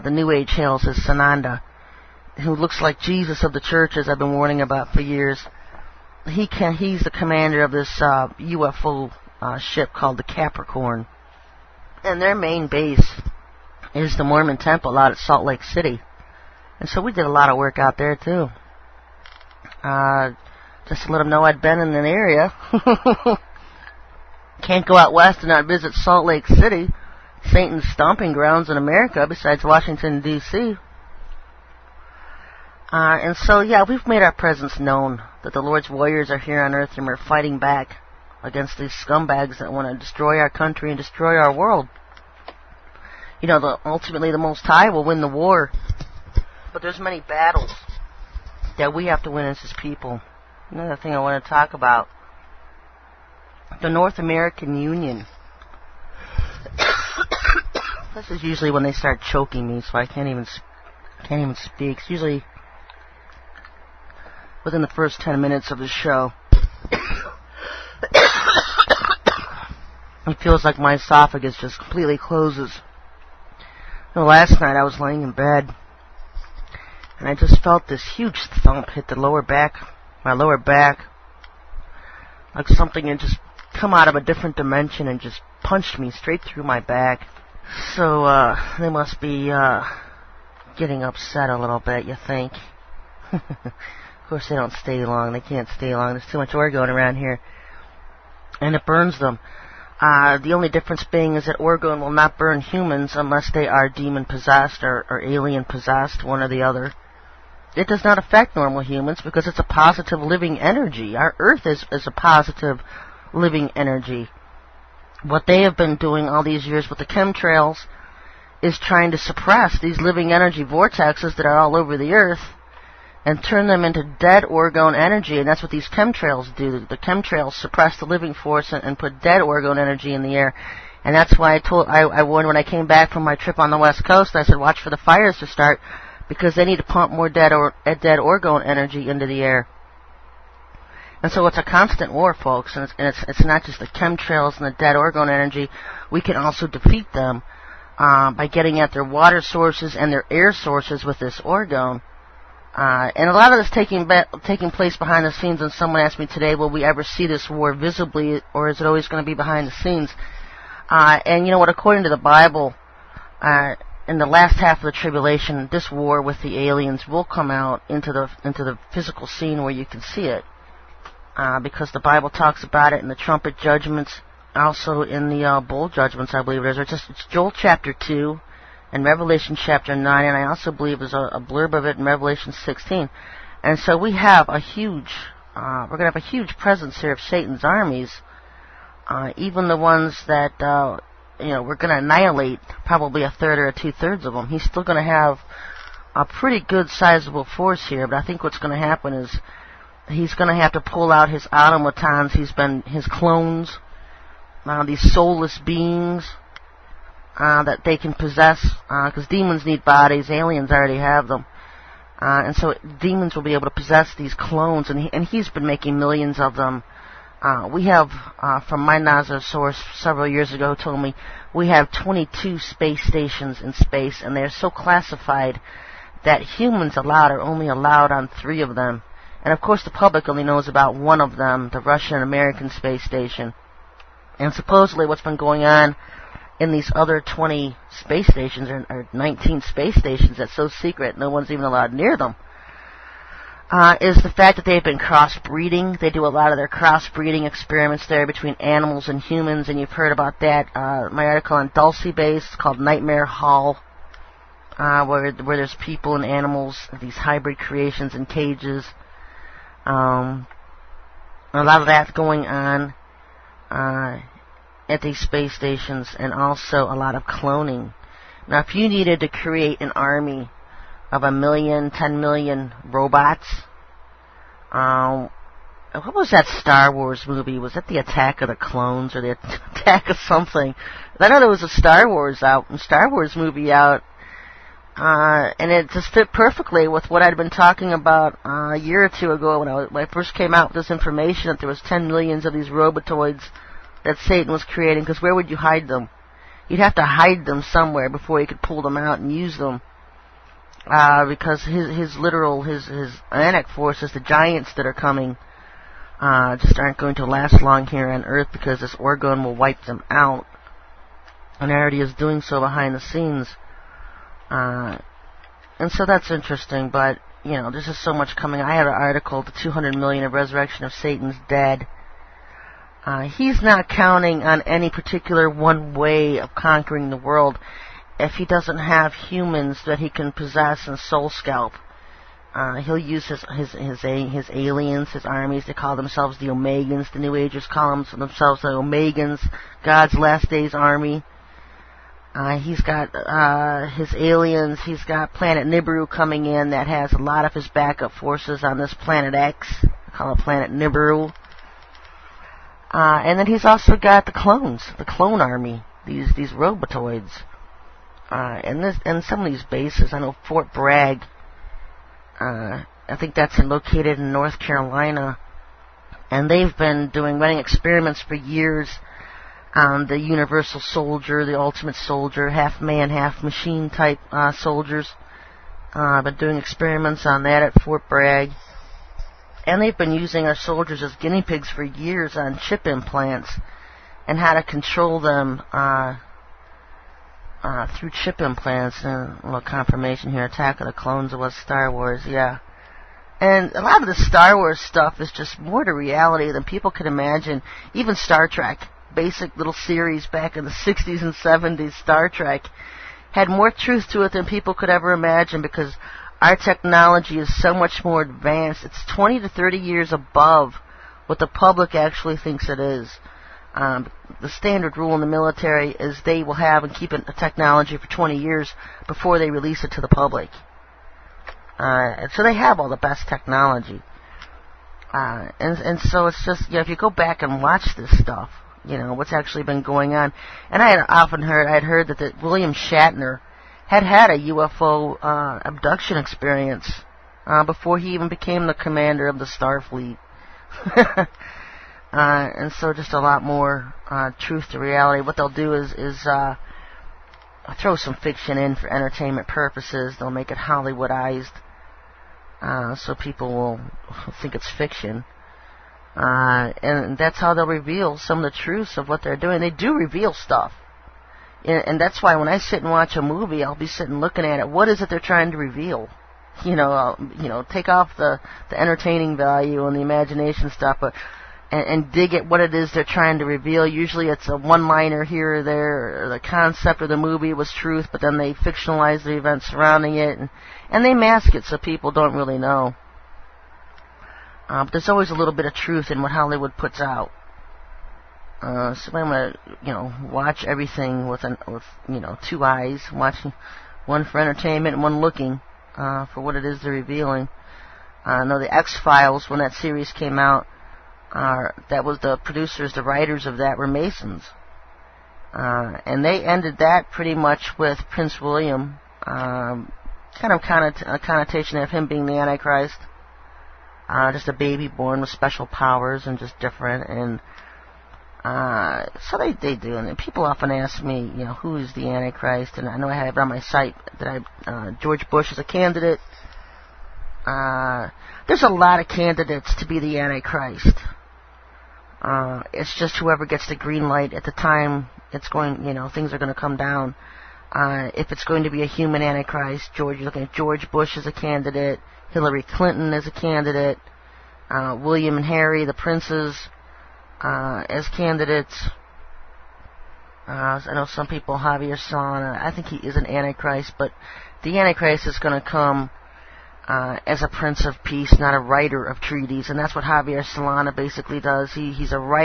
the New Age hails as Sananda, who looks like Jesus of the church, as I've been warning about for years. He's the commander of this UFO ship called the Capricorn. And their main base is the Mormon Temple out at Salt Lake City. And so we did a lot of work out there, too. Just to let them know I'd been in an area. Can't go out west and not visit Salt Lake City, Satan's stomping grounds in America, besides Washington, D.C. And so, yeah, we've made our presence known, that the Lord's warriors are here on earth and we're fighting back against these scumbags that want to destroy our country and destroy our world. You know, ultimately the Most High will win the war, but there's many battles that we have to win as His people. Another thing I want to talk about, the North American Union. This is usually when they start choking me, so I can't even speak. It's usually within the first 10 minutes of the show. It feels like my esophagus just completely closes. You know, last night I was laying in bed, and I just felt this huge thump hit the lower back, my lower back, like something had just come out of a different dimension and just punched me straight through my back. So, they must be, getting upset a little bit, you think. Of course, they don't stay long. They can't stay long. There's too much orgone around here. And it burns them. The only difference being is that orgone will not burn humans unless they are demon-possessed or alien-possessed, one or the other. It does not affect normal humans because it's a positive living energy. Our Earth is a positive living energy. What they have been doing all these years with the chemtrails is trying to suppress these living energy vortexes that are all over the Earth and turn them into dead orgone energy, and that's what these chemtrails do. The chemtrails suppress the living force and put dead orgone energy in the air. And that's why I warned when I came back from my trip on the West Coast, I said watch for the fires to start, because they need to pump more dead orgone energy into the air. And so it's a constant war, folks, and it's not just the chemtrails and the dead orgone energy. We can also defeat them by getting at their water sources and their air sources with this orgone. And a lot of this taking place behind the scenes, and someone asked me today, will we ever see this war visibly, or is it always going to be behind the scenes? And you know what, according to the Bible, in the last half of the tribulation, this war with the aliens will come out into the physical scene where you can see it. Because the Bible talks about it in the trumpet judgments, also in the bowl judgments, I believe it is. It's Joel chapter 2 and Revelation chapter 9, and I also believe there's a blurb of it in Revelation 16. And so we have a huge, we're going to have a huge presence here of Satan's armies, even the ones that, we're going to annihilate probably a third or two-thirds of them. He's still going to have a pretty good sizable force here, but I think what's going to happen is he's going to have to pull out his automatons, his clones, these soulless beings that they can possess, because demons need bodies, aliens already have them. And so demons will be able to possess these clones, and he's been making millions of them. We have, from my NASA source several years ago, told me we have 22 space stations in space, and they're so classified that humans are only allowed on 3 of them. And of course the public only knows about one of them, the Russian-American space station. And supposedly what's been going on in these other 20 space stations, or 19 space stations that's so secret no one's even allowed near them, is the fact that they've been crossbreeding. They do a lot of their crossbreeding experiments there between animals and humans, and you've heard about that. My article on Dulce Base is called Nightmare Hall, where there's people and animals, these hybrid creations in cages. A lot of that's going on at these space stations, and also a lot of cloning. Now, if you needed to create an army of 1 million, 10 million robots, what was that Star Wars movie? Was that the Attack of the Clones or the Attack of something? I know there was a Star Wars movie out, and it just fit perfectly with what I'd been talking about a year or two ago when I first came out with this information that there was 10 millions of these robotoids that Satan was creating, because where would you hide them? you'd have to hide them somewhere before you could pull them out and use them. Because his Anak forces, the giants that are coming, just aren't going to last long here on Earth, because this Orgone will wipe them out, and already is doing so behind the scenes. And so that's interesting, but, there's just so much coming. I had an article, The 200 Million of Resurrection of Satan's Dead. He's not counting on any particular one way of conquering the world if he doesn't have humans that he can possess and soul scalp. He'll use his aliens, his armies. They call themselves the Omegans. The New Agers call themselves the Omegans, God's Last Days Army. He's got his aliens. He's got Planet Nibiru coming in that has a lot of his backup forces on this Planet X. They call it Planet Nibiru. And then he's also got the clones, the clone army, these robotoids. And some of these bases, I know Fort Bragg, I think that's located in North Carolina, and they've been running experiments for years on the universal soldier, the ultimate soldier, half man, half machine type soldiers. Been doing experiments on that at Fort Bragg. And they've been using our soldiers as guinea pigs for years on chip implants and how to control them through chip implants. And a little confirmation here, Attack of the Clones was Star Wars, yeah. And a lot of the Star Wars stuff is just more to reality than people can imagine. Even Star Trek, basic little series back in the 60s and 70s, Star Trek, had more truth to it than people could ever imagine, because our technology is so much more advanced. It's 20 to 30 years above what the public actually thinks it is. The standard rule in the military is they will have and keep a technology for 20 years before they release it to the public. And so they have all the best technology. And so it's just, if you go back and watch this stuff, what's actually been going on. And I'd heard that William Shatner had a UFO abduction experience before he even became the commander of the Starfleet. And so just a lot more truth to reality. What they'll do is throw some fiction in for entertainment purposes. They'll make it Hollywoodized so people will think it's fiction. And that's how they'll reveal some of the truths of what they're doing. They do reveal stuff. And that's why when I sit and watch a movie, I'll be sitting looking at it. What is it they're trying to reveal? Take off the entertaining value and the imagination stuff, and dig at what it is they're trying to reveal. Usually it's a one-liner here or there, or the concept of the movie was truth, but then they fictionalize the events surrounding it, and they mask it so people don't really know. But there's always a little bit of truth in what Hollywood puts out. So I'm gonna, watch everything with two eyes, watching one for entertainment and one looking for what it is they're revealing. I know the X-Files, when that series came out, that was the producers, the writers of that were Masons. And they ended that pretty much with Prince William, kind of a connotation of him being the Antichrist. Just a baby born with special powers and just different. And so they do. And people often ask me, who is the Antichrist? And I know I have it on my site that George Bush is a candidate. There's a lot of candidates to be the Antichrist. It's just whoever gets the green light at the time it's going, things are going to come down. If it's going to be a human Antichrist, you're looking at George Bush as a candidate, Hillary Clinton as a candidate, William and Harry, the princes, as candidates. I know some people, Javier Solana, I think he is an Antichrist, but the Antichrist is going to come as a prince of peace, not a writer of treaties, and that's what Javier Solana basically does. He's a writer.